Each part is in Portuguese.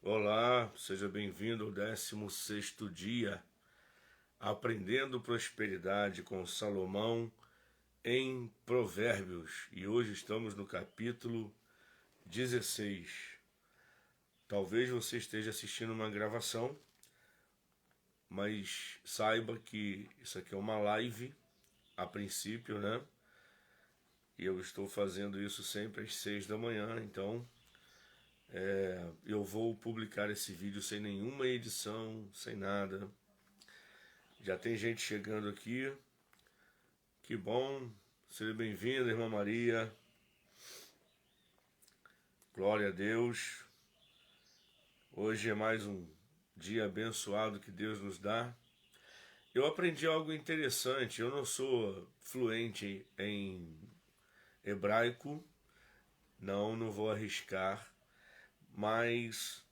Olá, seja bem-vindo ao 16º dia, Aprendendo Prosperidade com Salomão em Provérbios. E hoje estamos no capítulo 16. Talvez você esteja assistindo uma gravação, mas saiba que isso aqui é uma live, a princípio, né? E eu estou fazendo isso sempre às 6 da manhã, então eu vou publicar esse vídeo sem nenhuma edição, sem nada. Já tem gente chegando aqui. Que bom. Seja bem-vinda, irmã Maria. Glória a Deus. Hoje é mais um dia abençoado que Deus nos dá. Eu aprendi algo interessante. Eu não sou fluente em hebraico. Não vou arriscar. Mas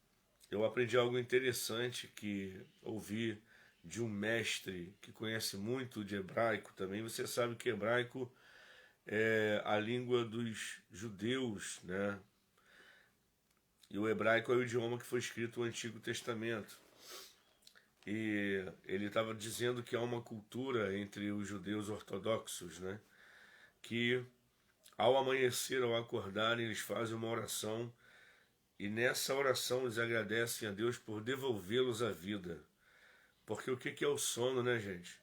eu aprendi algo interessante que ouvi de um mestre que conhece muito de hebraico também. Você sabe que hebraico é a língua dos judeus, né? E o hebraico é o idioma que foi escrito no Antigo Testamento. E ele estava dizendo que há uma cultura entre os judeus ortodoxos, né? Que ao amanhecer, ao acordarem, eles fazem uma oração e nessa oração eles agradecem a Deus por devolvê-los à vida. Porque o que é o sono, né, gente?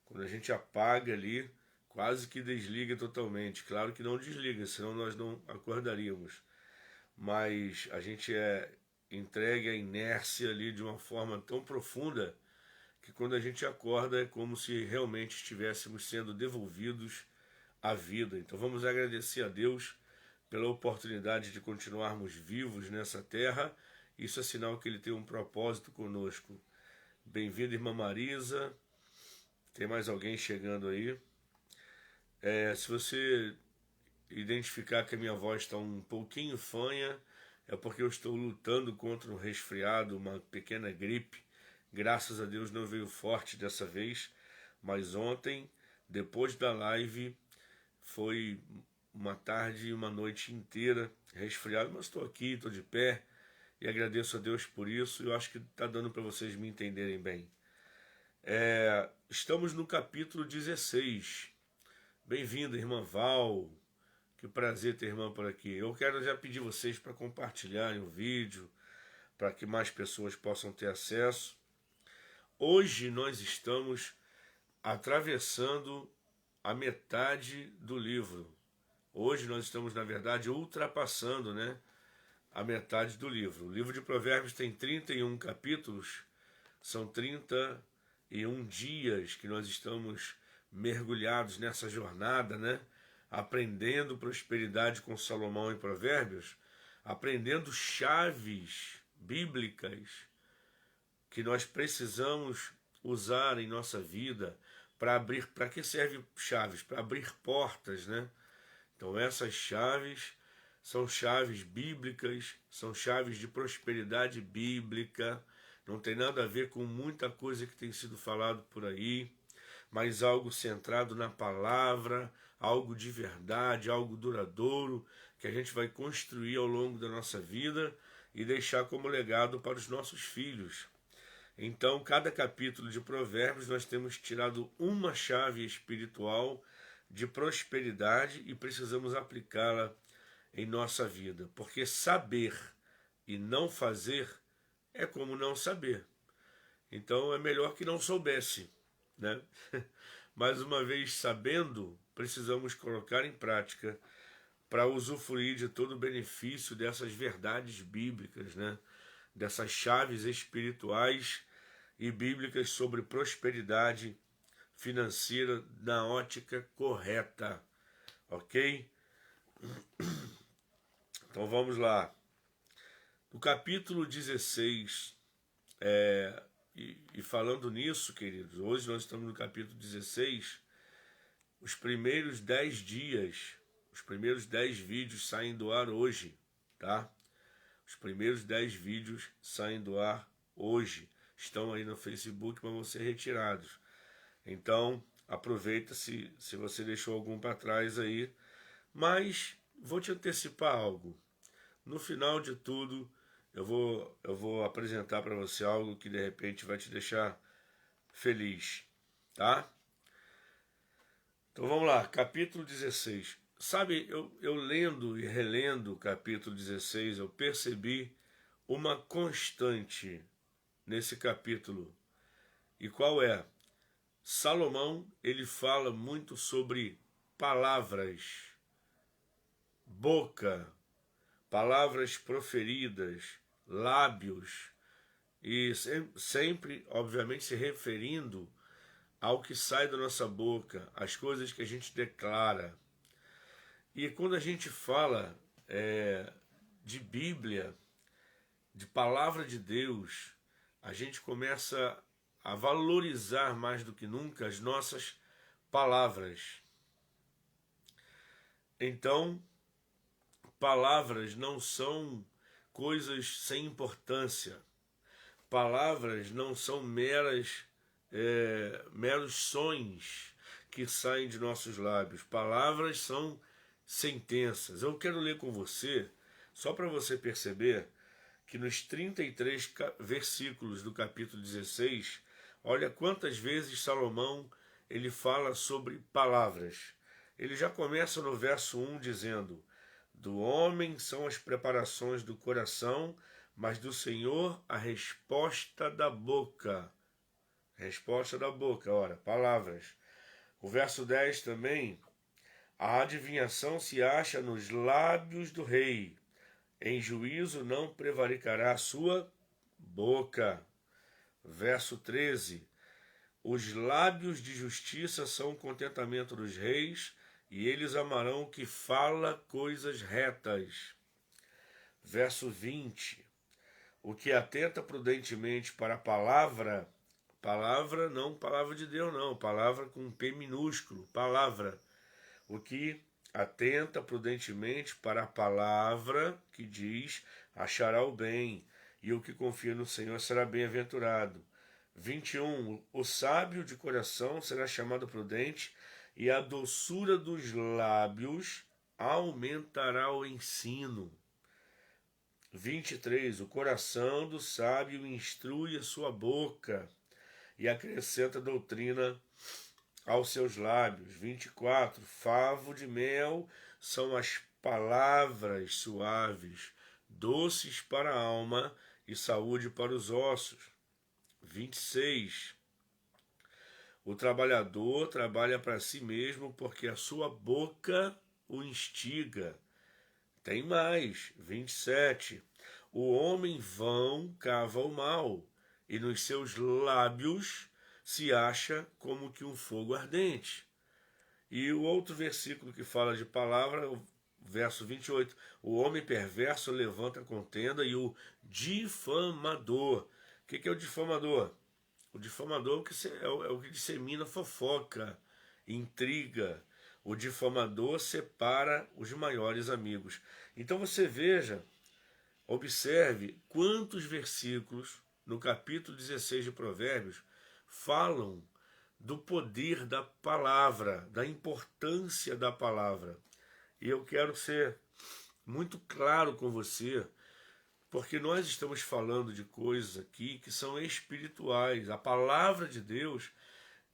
Quando a gente apaga ali, quase que desliga totalmente. Claro que não desliga, senão nós não acordaríamos. Mas a gente é entregue à inércia ali de uma forma tão profunda que quando a gente acorda é como se realmente estivéssemos sendo devolvidos à vida. Então vamos agradecer a Deus pela oportunidade de continuarmos vivos nessa terra. Isso é sinal que Ele tem um propósito conosco. Bem-vinda, irmã Marisa. Tem mais alguém chegando aí? Se você identificar que a minha voz está um pouquinho fanha, é porque eu estou lutando contra um resfriado, uma pequena gripe. Graças a Deus não veio forte dessa vez, mas ontem, depois da live, foi uma tarde e uma noite inteira resfriado, mas estou aqui, estou de pé e agradeço a Deus por isso. Eu acho que está dando para vocês me entenderem bem. Estamos no capítulo 16. Bem-vinda, irmã Val. Que prazer ter irmã por aqui. Eu quero já pedir vocês para compartilharem o vídeo, para que mais pessoas possam ter acesso. Hoje nós estamos atravessando a metade do livro. Hoje nós estamos, na verdade, ultrapassando, né, a metade do livro. O livro de Provérbios tem 31 capítulos, são 31 dias que nós estamos mergulhados nessa jornada, né? Aprendendo prosperidade com Salomão em Provérbios, aprendendo chaves bíblicas que nós precisamos usar em nossa vida para abrir. Para que serve chaves? Para abrir portas, né? Então essas chaves são chaves bíblicas, são chaves de prosperidade bíblica. Não tem nada a ver com muita coisa que tem sido falado por aí, mas algo centrado na palavra, algo de verdade, algo duradouro, que a gente vai construir ao longo da nossa vida e deixar como legado para os nossos filhos. Então, cada capítulo de Provérbios nós temos tirado uma chave espiritual de prosperidade e precisamos aplicá-la em nossa vida, porque saber e não fazer é como não saber. Então é melhor que não soubesse, né? Mais uma vez, sabendo, precisamos colocar em prática para usufruir de todo o benefício dessas verdades bíblicas, né? Dessas chaves espirituais e bíblicas sobre prosperidade financeira na ótica correta, ok? Então vamos lá. No capítulo 16, e falando nisso, queridos, hoje nós estamos no capítulo 16, os primeiros 10 dias, os primeiros 10 vídeos saem do ar hoje, tá? Os primeiros 10 vídeos saem do ar hoje. Estão aí no Facebook, mas vão ser retirados. Então, aproveita se você deixou algum para trás aí. Mas vou te antecipar algo. No final de tudo, eu vou apresentar para você algo que de repente vai te deixar feliz, tá? Então vamos lá, capítulo 16. Sabe, eu lendo e relendo o capítulo 16, eu percebi uma constante nesse capítulo. E qual é? Salomão, ele fala muito sobre palavras, boca, palavras proferidas, lábios, e sempre, obviamente, se referindo ao que sai da nossa boca, às coisas que a gente declara. E quando a gente fala de Bíblia, de palavra de Deus, a gente começa a valorizar mais do que nunca as nossas palavras. Então, palavras não são coisas sem importância. Palavras não são meros sons que saem de nossos lábios. Palavras são sentenças. Eu quero ler com você, só para você perceber, que nos 33 versículos do capítulo 16, olha quantas vezes Salomão ele fala sobre palavras. Ele já começa no verso 1 dizendo: do homem são as preparações do coração, mas do Senhor a resposta da boca. Resposta da boca, ora, palavras. O verso 10 também: a adivinhação se acha nos lábios do rei, em juízo não prevaricará a sua boca. Verso 13: os lábios de justiça são o contentamento dos reis, e eles amarão o que fala coisas retas. Verso 20: o que atenta prudentemente para a palavra, palavra não palavra de Deus não, palavra com P minúsculo, palavra. O que atenta prudentemente para a palavra que diz, achará o bem, e o que confia no Senhor será bem-aventurado. 21. O sábio de coração será chamado prudente, e a doçura dos lábios aumentará o ensino. 23. O coração do sábio instrui a sua boca, e acrescenta doutrina aos seus lábios. 24. Favo de mel são as palavras suaves, doces para a alma e saúde para os ossos. 26. O trabalhador trabalha para si mesmo, porque a sua boca o instiga. Tem mais. 27. O homem vão cava o mal, e nos seus lábios se acha como que um fogo ardente. E o outro versículo que fala de palavra, o verso 28, o homem perverso levanta contenda, e o difamador. O que é o difamador? O difamador é o que dissemina fofoca, intriga. O difamador separa os maiores amigos. Então você veja, observe quantos versículos no capítulo 16 de Provérbios falam do poder da palavra, da importância da palavra. E eu quero ser muito claro com você, porque nós estamos falando de coisas aqui que são espirituais. A palavra de Deus,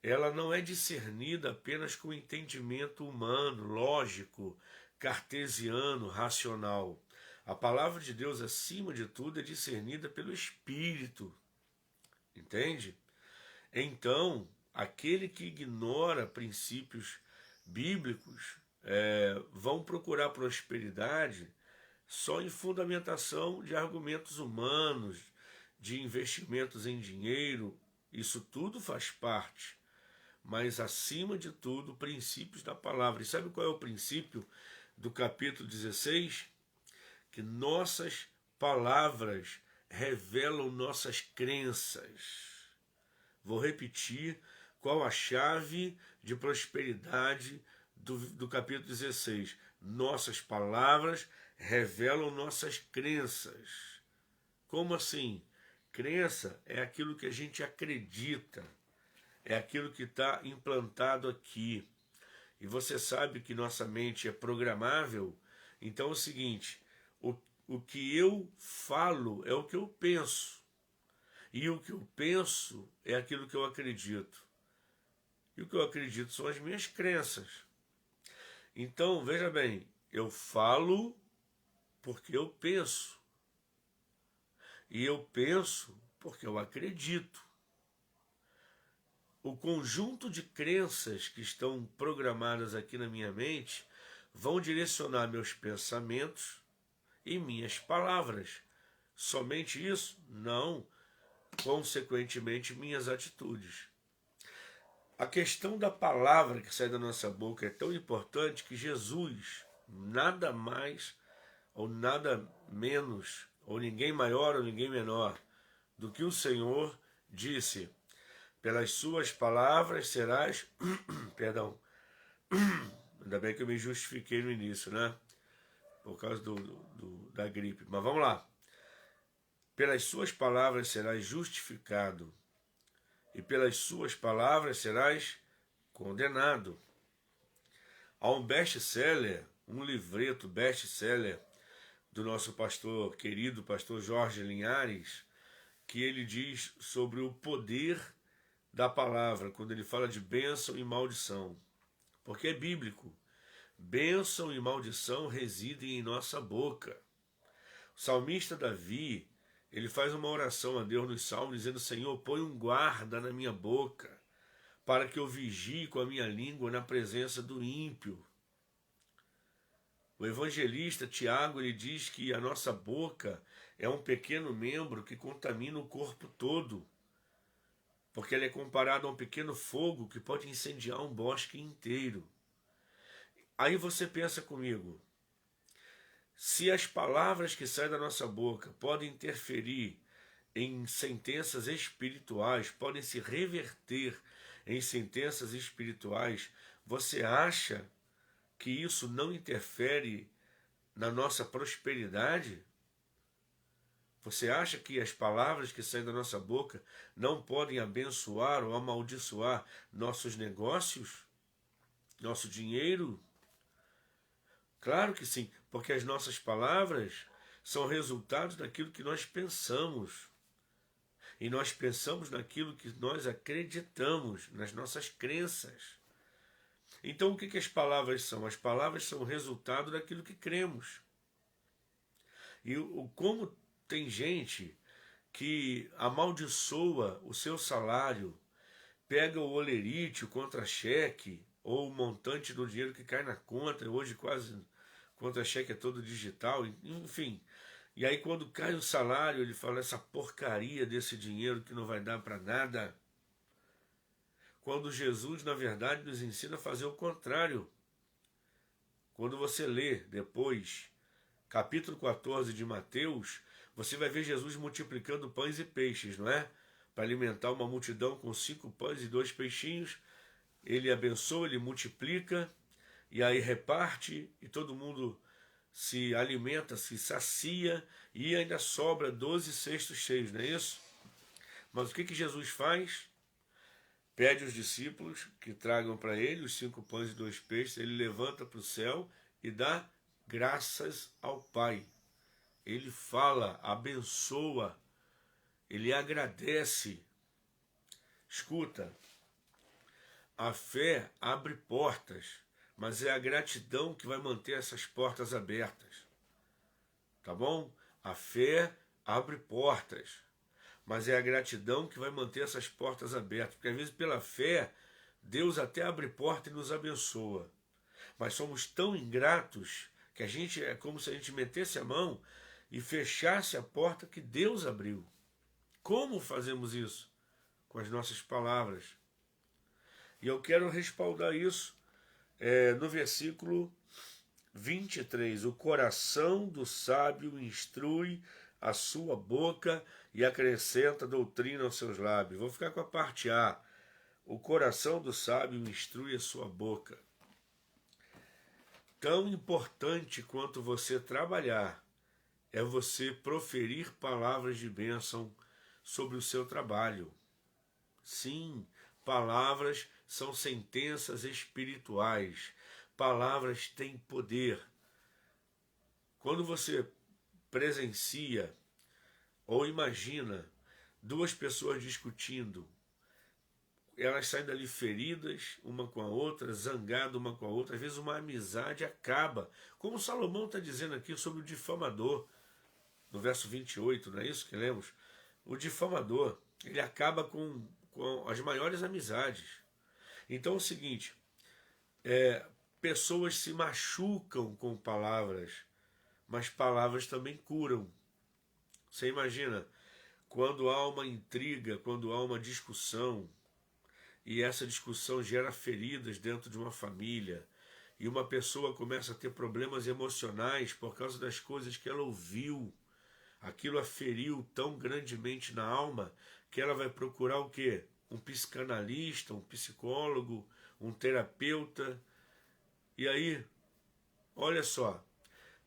ela não é discernida apenas com entendimento humano, lógico, cartesiano, racional. A palavra de Deus, acima de tudo, é discernida pelo Espírito. Entende? Então, aquele que ignora princípios bíblicos vão procurar prosperidade só em fundamentação de argumentos humanos, de investimentos em dinheiro. Isso tudo faz parte, mas acima de tudo, princípios da palavra. E sabe qual é o princípio do capítulo 16? Que nossas palavras revelam nossas crenças. Vou repetir qual a chave de prosperidade do capítulo 16. Nossas palavras revelam nossas crenças. Como assim? Crença é aquilo que a gente acredita, é aquilo que está implantado aqui. E você sabe que nossa mente é programável. Então é o seguinte, o que eu falo é o que eu penso. E o que eu penso é aquilo que eu acredito. E o que eu acredito são as minhas crenças. Então, veja bem, eu falo porque eu penso. E eu penso porque eu acredito. O conjunto de crenças que estão programadas aqui na minha mente vão direcionar meus pensamentos e minhas palavras. Somente isso? Não. Consequentemente, minhas atitudes. A questão da palavra que sai da nossa boca é tão importante que Jesus, nada mais ou nada menos, ou ninguém maior ou ninguém menor do que o Senhor disse: pelas suas palavras serás, perdão, ainda bem que eu me justifiquei no início, né? Por causa da gripe. Mas vamos lá. Pelas suas palavras serás justificado, e pelas suas palavras serás condenado. Há um best-seller, um livreto best-seller do nosso pastor, querido pastor Jorge Linhares, que ele diz sobre o poder da palavra, quando ele fala de bênção e maldição. Porque é bíblico. Bênção e maldição residem em nossa boca. O salmista Davi, ele faz uma oração a Deus nos salmos, dizendo: Senhor, põe um guarda na minha boca, para que eu vigie com a minha língua na presença do ímpio. O evangelista Tiago, ele diz que a nossa boca é um pequeno membro que contamina o corpo todo, porque ela é comparada a um pequeno fogo que pode incendiar um bosque inteiro. Aí você pensa comigo, se as palavras que saem da nossa boca podem interferir em sentenças espirituais, podem se reverter em sentenças espirituais, você acha que isso não interfere na nossa prosperidade? Você acha que as palavras que saem da nossa boca não podem abençoar ou amaldiçoar nossos negócios? Nosso dinheiro? Claro que sim, porque as nossas palavras são resultados daquilo que nós pensamos. E nós pensamos naquilo que nós acreditamos, nas nossas crenças. Então o que as palavras são? As palavras são o resultado daquilo que cremos. E como tem gente que amaldiçoa o seu salário, pega o holerite, o contra-cheque, ou o montante do dinheiro que cai na conta, hoje quase contra-cheque é todo digital, enfim. E aí quando cai o salário, ele fala essa porcaria desse dinheiro que não vai dar para nada. Quando Jesus, na verdade, nos ensina a fazer o contrário. Quando você lê depois, capítulo 14 de Mateus, você vai ver Jesus multiplicando pães e peixes, não é? Para alimentar uma multidão com 5 pães e 2 peixinhos. Ele abençoa, ele multiplica, e aí reparte, e todo mundo se alimenta, se sacia, e ainda sobra 12 cestos cheios, não é isso? Mas o que Jesus faz? Pede aos discípulos que tragam para ele os 5 pães e 2 peixes, ele levanta para o céu e dá graças ao Pai. Ele fala, abençoa, ele agradece. Escuta, a fé abre portas, mas é a gratidão que vai manter essas portas abertas. Tá bom? A fé abre portas, mas é a gratidão que vai manter essas portas abertas. Porque às vezes pela fé, Deus até abre porta e nos abençoa. Mas somos tão ingratos que é como se a gente metesse a mão e fechasse a porta que Deus abriu. Como fazemos isso? Com as nossas palavras. E eu quero respaldar isso no versículo 23. O coração do sábio instrui a sua boca e acrescenta doutrina aos seus lábios. Vou ficar com a parte A. O coração do sábio instrui a sua boca. Tão importante quanto você trabalhar é você proferir palavras de bênção sobre o seu trabalho. Sim, palavras são sentenças espirituais. Palavras têm poder. Quando você presencia ou imagina duas pessoas discutindo, elas saem dali feridas uma com a outra, zangadas uma com a outra, às vezes uma amizade acaba, como Salomão está dizendo aqui sobre o difamador, no verso 28, não é isso que lemos? O difamador, ele acaba com as maiores amizades. Então é o seguinte, pessoas se machucam com palavras, mas palavras também curam. Você imagina, quando há uma intriga, quando há uma discussão, e essa discussão gera feridas dentro de uma família, e uma pessoa começa a ter problemas emocionais por causa das coisas que ela ouviu, aquilo a feriu tão grandemente na alma, que ela vai procurar o quê? Um psicanalista, um psicólogo, um terapeuta. E aí, olha só,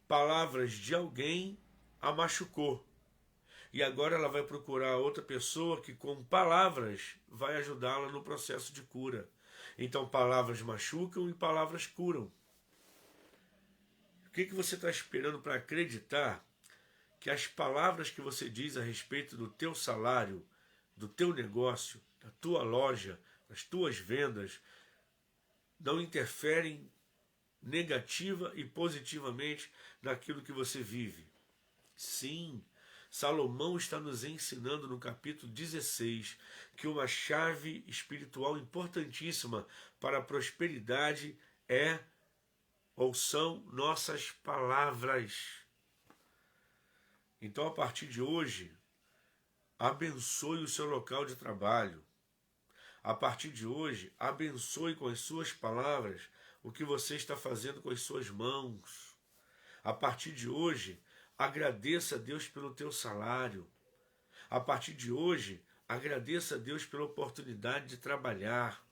palavras de alguém a machucou. E agora ela vai procurar outra pessoa que com palavras vai ajudá-la no processo de cura. Então palavras machucam e palavras curam. O que você está esperando para acreditar que as palavras que você diz a respeito do teu salário, do teu negócio, da tua loja, das tuas vendas, não interferem negativa e positivamente naquilo que você vive? Sim, Salomão está nos ensinando no capítulo 16 que uma chave espiritual importantíssima para a prosperidade é ou são nossas palavras. Então, a partir de hoje, abençoe o seu local de trabalho. A partir de hoje, abençoe com as suas palavras o que você está fazendo com as suas mãos. A partir de hoje, agradeça a Deus pelo teu salário. A partir de hoje, agradeça a Deus pela oportunidade de trabalhar.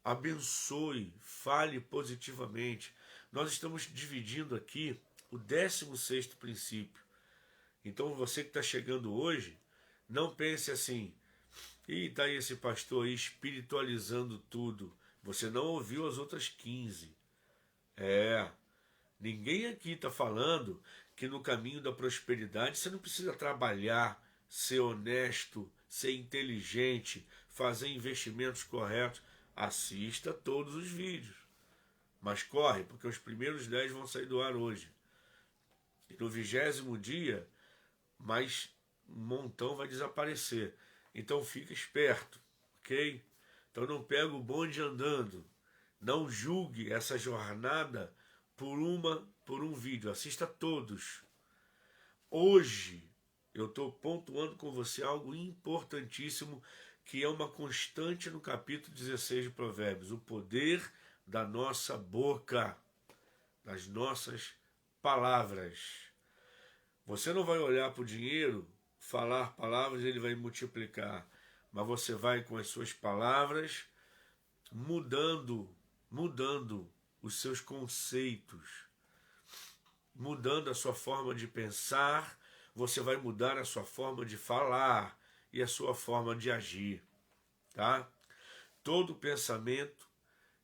Abençoe, fale positivamente. Nós estamos dividindo aqui o 16º princípio. Então você que está chegando hoje, não pense assim, está aí esse pastor aí espiritualizando tudo. Você não ouviu as outras 15. Ninguém aqui está falando que no caminho da prosperidade você não precisa trabalhar, ser honesto, ser inteligente, fazer investimentos corretos. Assista todos os vídeos. Mas corre, porque os primeiros 10 vão sair do ar hoje. E no 20º dia, mais um montão vai desaparecer. Então fica esperto, ok? Então não pega o bonde andando. Não julgue essa jornada por um vídeo. Assista todos. Hoje eu estou pontuando com você algo importantíssimo que é uma constante no capítulo 16 de Provérbios. O poder da nossa boca, das nossas palavras. Você não vai olhar para o dinheiro, falar palavras, ele vai multiplicar. Mas você vai com as suas palavras mudando os seus conceitos, mudando a sua forma de pensar, você vai mudar a sua forma de falar e a sua forma de agir, tá? Todo pensamento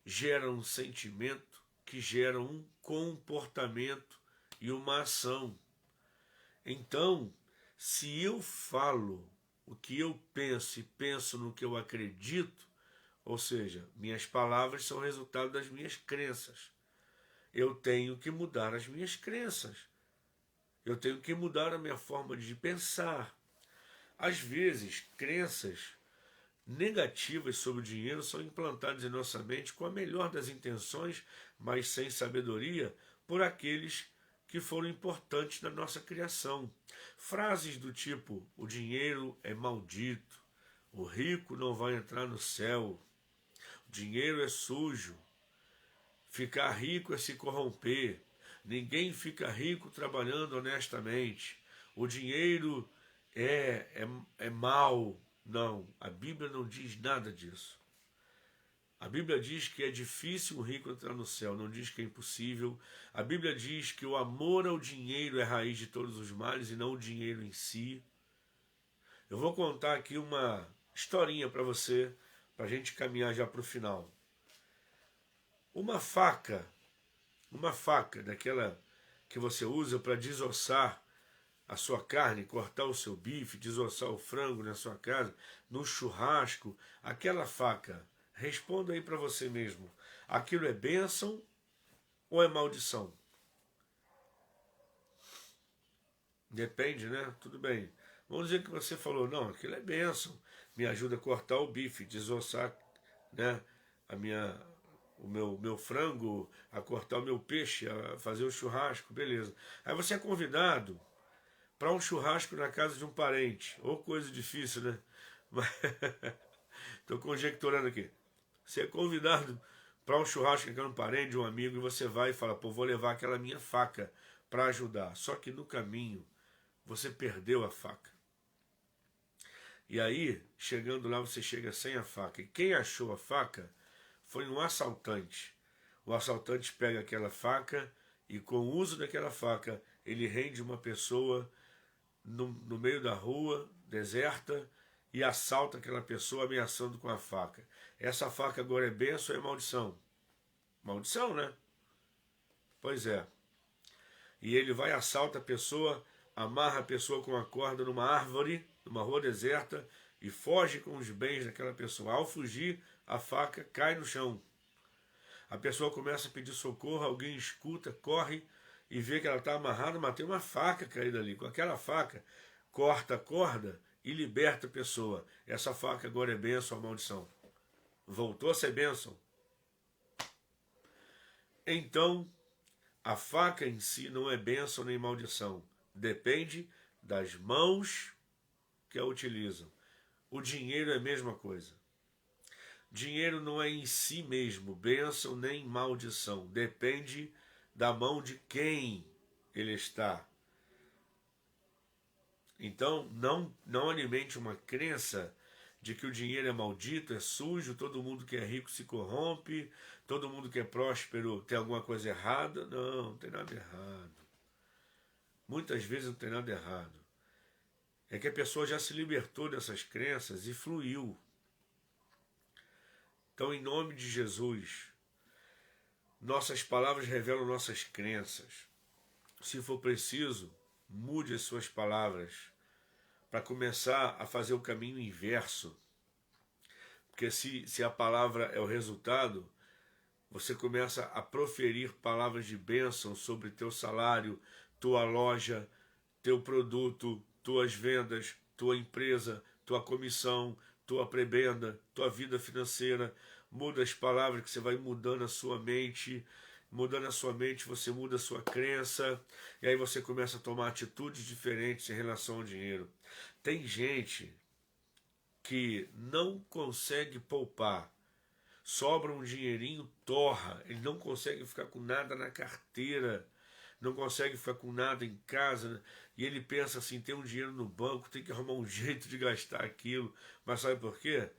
gera um sentimento que gera um comportamento e uma ação. Então, se eu falo o que eu penso e penso no que eu acredito, ou seja, minhas palavras são resultado das minhas crenças. Eu tenho que mudar as minhas crenças. Eu tenho que mudar a minha forma de pensar. Às vezes, crenças negativas sobre o dinheiro são implantadas em nossa mente com a melhor das intenções, mas sem sabedoria, por aqueles que foram importantes na nossa criação. Frases do tipo: o dinheiro é maldito, o rico não vai entrar no céu, o dinheiro é sujo, ficar rico é se corromper, ninguém fica rico trabalhando honestamente, o dinheiro é mau. Não, a Bíblia não diz nada disso. A Bíblia diz que é difícil um rico entrar no céu, não diz que é impossível. A Bíblia diz que o amor ao dinheiro é a raiz de todos os males e não o dinheiro em si. Eu vou contar aqui uma historinha para você, para a gente caminhar já para o final. Uma faca daquela que você usa para desossar a sua carne, cortar o seu bife, desossar o frango na sua casa, no churrasco, aquela faca, responda aí para você mesmo, aquilo é bênção ou é maldição? Depende, né? Tudo bem. Vamos dizer que você falou, não, aquilo é bênção, me ajuda a cortar o bife, desossar, né, o meu frango, a cortar o meu peixe, a fazer o churrasco, beleza. Aí você é convidado para um churrasco na casa de um parente, ou coisa difícil, né? Estou conjecturando aqui. Você é convidado para um churrasco com um parente, de um amigo, e você vai e fala, pô, vou levar aquela minha faca para ajudar. Só que no caminho, você perdeu a faca. E aí, chegando lá, você chega sem a faca. E quem achou a faca foi um assaltante. O assaltante pega aquela faca e, com o uso daquela faca, ele rende uma pessoa no meio da rua, deserta, e assalta aquela pessoa ameaçando com a faca. Essa faca agora é bênção ou é maldição? Maldição, né? Pois é. E ele vai, assalta a pessoa, amarra a pessoa com a corda numa árvore, numa rua deserta, e foge com os bens daquela pessoa. Ao fugir, a faca cai no chão. A pessoa começa a pedir socorro, alguém escuta, corre e vê que ela está amarrada, mas tem uma faca caída ali. Com aquela faca, corta a corda e liberta a pessoa. Essa faca agora é bênção ou maldição? Voltou a ser bênção. Então, a faca em si não é bênção nem maldição. Depende das mãos que a utilizam. O dinheiro é a mesma coisa. Dinheiro não é em si mesmo bênção nem maldição. Depende da mão de quem ele está. Então, não alimente uma crença de que o dinheiro é maldito, é sujo, todo mundo que é rico se corrompe, todo mundo que é próspero tem alguma coisa errada. Não tem nada errado. Muitas vezes não tem nada errado. É que a pessoa já se libertou dessas crenças e fluiu. Então, em nome de Jesus, nossas palavras revelam nossas crenças. Se for preciso, mude as suas palavras para começar a fazer o caminho inverso. Porque se a palavra é o resultado, você começa a proferir palavras de bênção sobre teu salário, tua loja, teu produto, tuas vendas, tua empresa, tua comissão, tua prebenda, tua vida financeira. Muda as palavras que você vai mudando a sua mente. Mudando a sua mente, você muda a sua crença. E aí você começa a tomar atitudes diferentes em relação ao dinheiro. Tem gente que não consegue poupar. Sobra um dinheirinho, torra. Ele não consegue ficar com nada na carteira. Não consegue ficar com nada em casa. E ele pensa assim, tem um dinheiro no banco, tem que arrumar um jeito de gastar aquilo. Mas sabe por quê?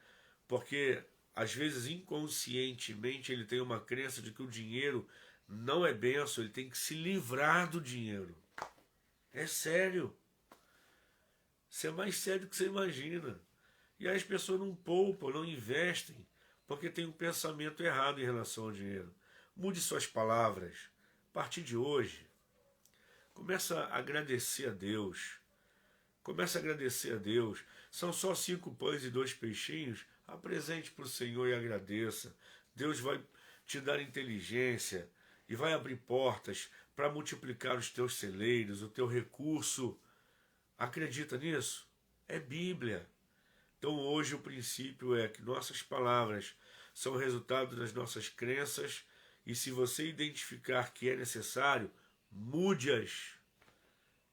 Porque às vezes, inconscientemente, ele tem uma crença de que o dinheiro não é bênção, ele tem que se livrar do dinheiro. É sério. Isso é mais sério do que você imagina. E aí as pessoas não poupam, não investem, porque tem um pensamento errado em relação ao dinheiro. Mude suas palavras. A partir de hoje, começa a agradecer a Deus. Começa a agradecer a Deus. São só 5 pães e 2 peixinhos. Apresente para o Senhor e agradeça. Deus vai te dar inteligência e vai abrir portas para multiplicar os teus celeiros, o teu recurso. Acredita nisso? É Bíblia. Então hoje o princípio é que nossas palavras são resultado das nossas crenças e se você identificar que é necessário, mude-as.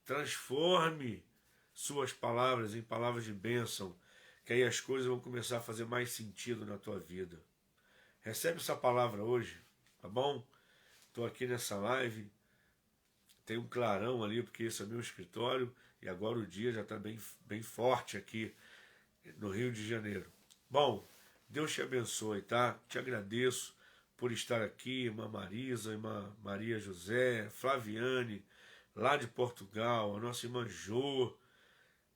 Transforme suas palavras em palavras de bênção, que aí as coisas vão começar a fazer mais sentido na tua vida. Recebe essa palavra hoje, tá bom? Estou aqui nessa live, tem um clarão ali, porque esse é meu escritório, e agora o dia já está bem forte aqui no Rio de Janeiro. Bom, Deus te abençoe, tá? Te agradeço por estar aqui, irmã Marisa, irmã Maria José, Flaviane, lá de Portugal, a nossa irmã Jô,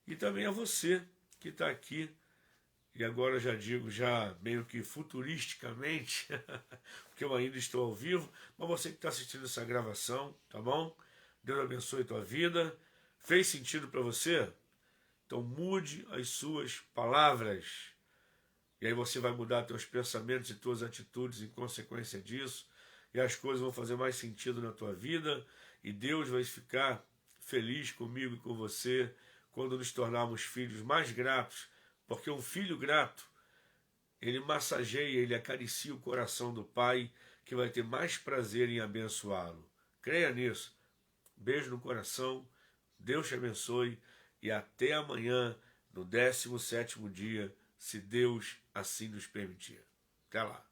e também a você que está aqui, e agora já digo, já meio que futuristicamente, porque eu ainda estou ao vivo, mas você que está assistindo essa gravação, tá bom? Deus abençoe tua vida, Fez sentido para você? Então mude as suas palavras. E aí você vai mudar teus pensamentos e tuas atitudes em consequência disso. E as coisas vão fazer mais sentido na tua vida. E Deus vai ficar feliz comigo e com você quando nos tornarmos filhos mais gratos. Porque um filho grato, ele massageia, ele acaricia o coração do pai, que vai ter mais prazer em abençoá-lo. Creia nisso. Beijo no coração. Deus te abençoe. E até amanhã, no 17º dia, se Deus assim nos permitir. Até lá.